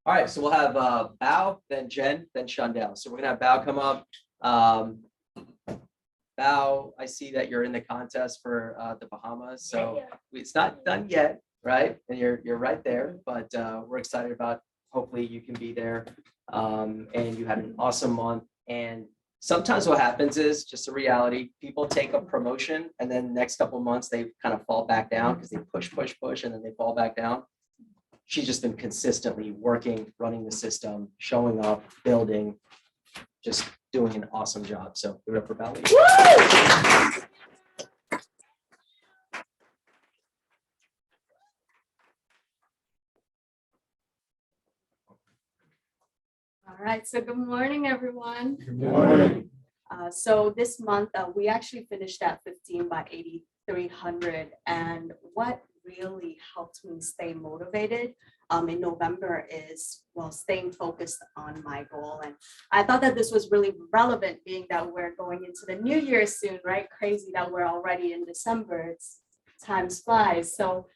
All right, so we'll have Bao, then Jen, then Shundell. So we're gonna have Bao come up. Bao, I see that you're in the contest for the Bahamas, so it's not done yet, right? And you're right there, but we're excited about hopefully you can be there. And you had an awesome month. And sometimes what happens is just a reality. People take a promotion, and then the next couple of months they kind of fall back down because they push, and then they fall back down. She's just been consistently working, running the system, showing up, building, just doing an awesome job. So give it up for Valerie. All right, so good morning, everyone. Good morning. So this month, we actually finished at 15 by 8,300. And what really helped me stay motivated in November is, well, staying focused on my goal. And I thought that this was really relevant, being that we're going into the new year soon, right? Crazy that we're already in December. Time flies. So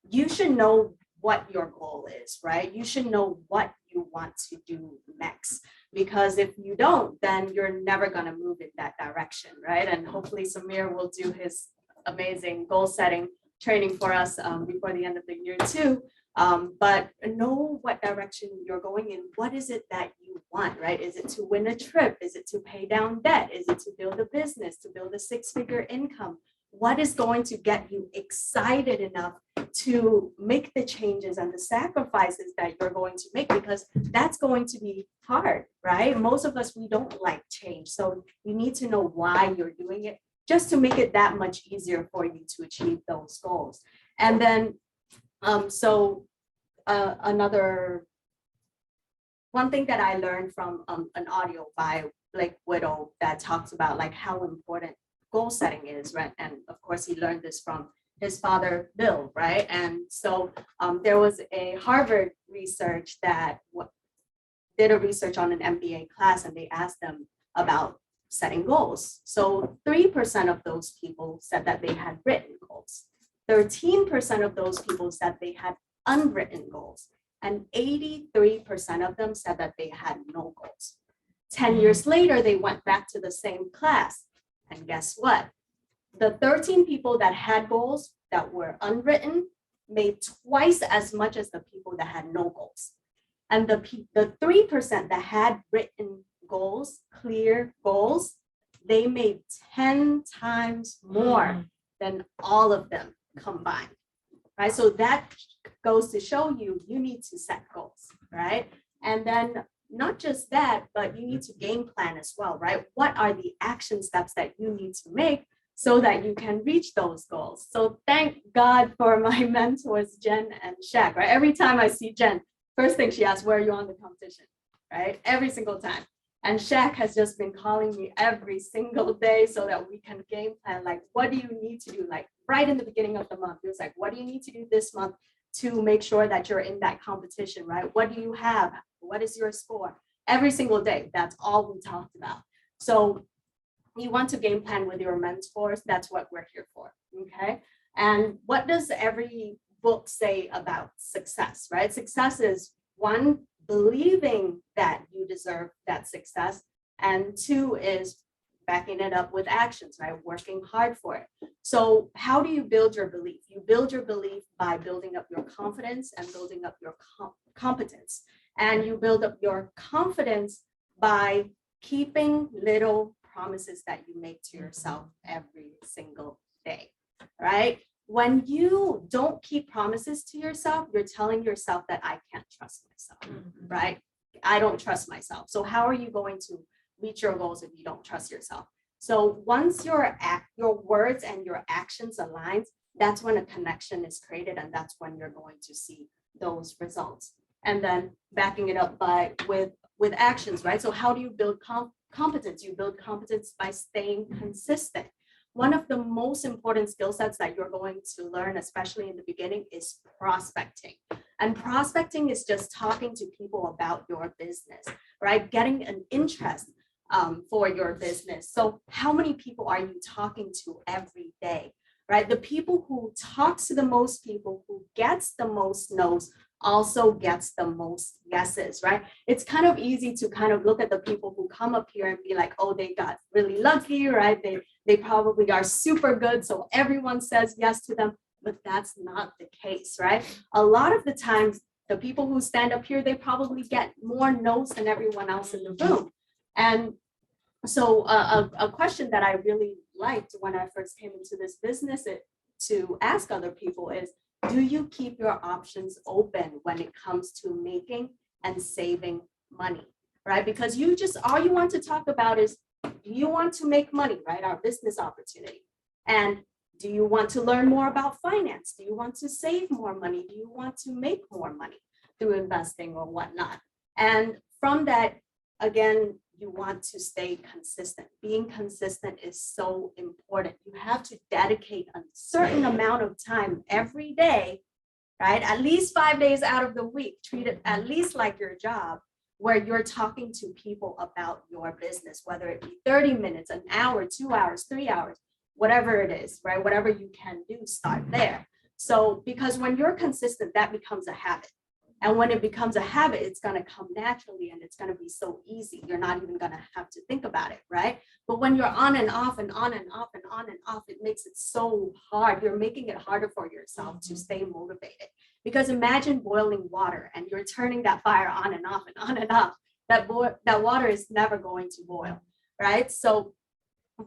you should know what your goal is, right? You should know what you want to do next, because if you don't, then you're never going to move in that direction, right? And hopefully Samir will do his amazing goal setting training for us before the end of the year too. But know what direction you're going in. What is it that you want, right? Is it to win a trip? Is it to pay down debt? Is it to build a business, to build a six-figure income? What is going to get you excited enough to make the changes and the sacrifices that you're going to make? Because that's going to be hard, right? Most of us, we don't like change. So you need to know why you're doing it, just to make it that much easier for you to achieve those goals. And then, another one thing that I learned from an audio by Blake Whittle that talks about like how important goal setting is, right? And of course, he learned this from his father, Bill, right? And so there was a Harvard research that did a research on an MBA class, and they asked them about setting goals. So 3% of those people said that they had written goals. 13% of those people said they had unwritten goals. And 83% of them said that they had no goals. 10 years later, they went back to the same class. And guess what? The 13 people that had goals that were unwritten made twice as much as the people that had no goals. And the 3% that had written goals, clear goals, they made 10 times more than all of them combined, right? So that goes to show you need to set goals, right? And then not just that, but you need to game plan as well, right? What are the action steps that you need to make so that you can reach those goals? So thank God for my mentors, Jen and Shaq, right? Every time I see Jen, first thing she asks, where are you on the competition, right? Every single time. And Shaq has just been calling me every single day so that we can game plan, like, what do you need to do? Like right in the beginning of the month, it was like, what do you need to do this month to make sure that you're in that competition, right? What do you have? What is your score? Every single day, that's all we talked about. So you want to game plan with your mentors. That's what we're here for, okay? And what does every book say about success, right? Success is one, believing that you deserve that success. And two is backing it up with actions, right? Working hard for it. So how do you build your belief? You build your belief by building up your confidence and building up your competence. And you build up your confidence by keeping little promises that you make to yourself every single day, right? When you don't keep promises to yourself, you're telling yourself that I can't trust myself, right? I don't trust myself. So how are you going to reach your goals if you don't trust yourself? So once your words and your actions align, that's when a connection is created, and that's when you're going to see those results. And then backing it up with actions, right? So how do you build competence? You build competence by staying consistent. One of the most important skill sets that you're going to learn, especially in the beginning, is prospecting. And prospecting is just talking to people about your business, right? Getting an interest for your business. So how many people are you talking to every day, right? The people who talks to the most people, who gets the most no's, also gets the most yeses, right? It's kind of easy to kind of look at the people who come up here and be like, oh, they got really lucky, right? They probably are super good, so everyone says yes to them, but that's not the case, right? A lot of the times, the people who stand up here, they probably get more no's than everyone else in the room. And so a question that I really liked when I first came into this business to ask other people is, do you keep your options open when it comes to making and saving money, right? Because all you want to talk about is, do you want to make money, right? Our business opportunity. And do you want to learn more about finance? Do you want to save more money? Do you want to make more money through investing or whatnot? And from that, again, you want to stay consistent. Being consistent is so important. You have to dedicate a certain amount of time every day, right? At least 5 days out of the week, treat it at least like your job, where you're talking to people about your business, whether it be 30 minutes, an hour, 2 hours, 3 hours, whatever it is, right? Whatever you can do, start there. So, because when you're consistent, that becomes a habit. And when it becomes a habit, it's going to come naturally and it's going to be so easy. You're not even going to have to think about it, right? But when you're on and off and on and off and on and off, it makes it so hard. You're making it harder for yourself to stay motivated. Because imagine boiling water and you're turning that fire on and off and on and off. That water is never going to boil, right? So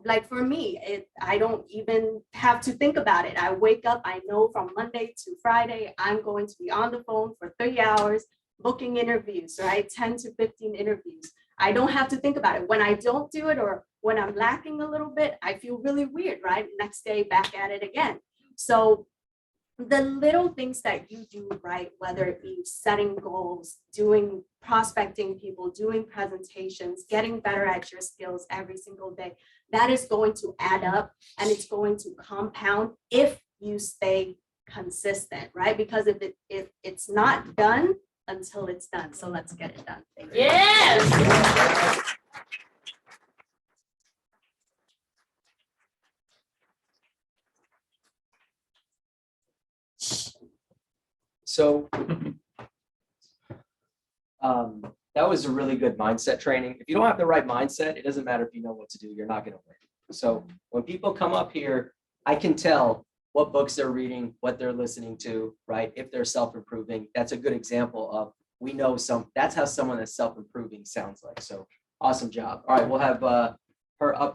like for me, I don't even have to think about it. I wake up, I know from Monday to Friday, I'm going to be on the phone for 3 hours, booking interviews, right? 10 to 15 interviews. I don't have to think about it. When I don't do it or when I'm lacking a little bit, I feel really weird, right? Next day, back at it again. So the little things that you do right, whether it be setting goals, doing prospecting people, doing presentations, getting better at your skills every single day, that is going to add up and it's going to compound if you stay consistent, right? Because if it's not done until it's done. So let's get it done. Thank you. Yes. So that was a really good mindset training. If you don't have the right mindset, it doesn't matter if you know what to do, you're not going to win. So when people come up here, I can tell what books they're reading, what they're listening to, right? If they're self-improving, that's a good example of, we know that's how someone that's self-improving sounds like. So awesome job. All right, we'll have her up.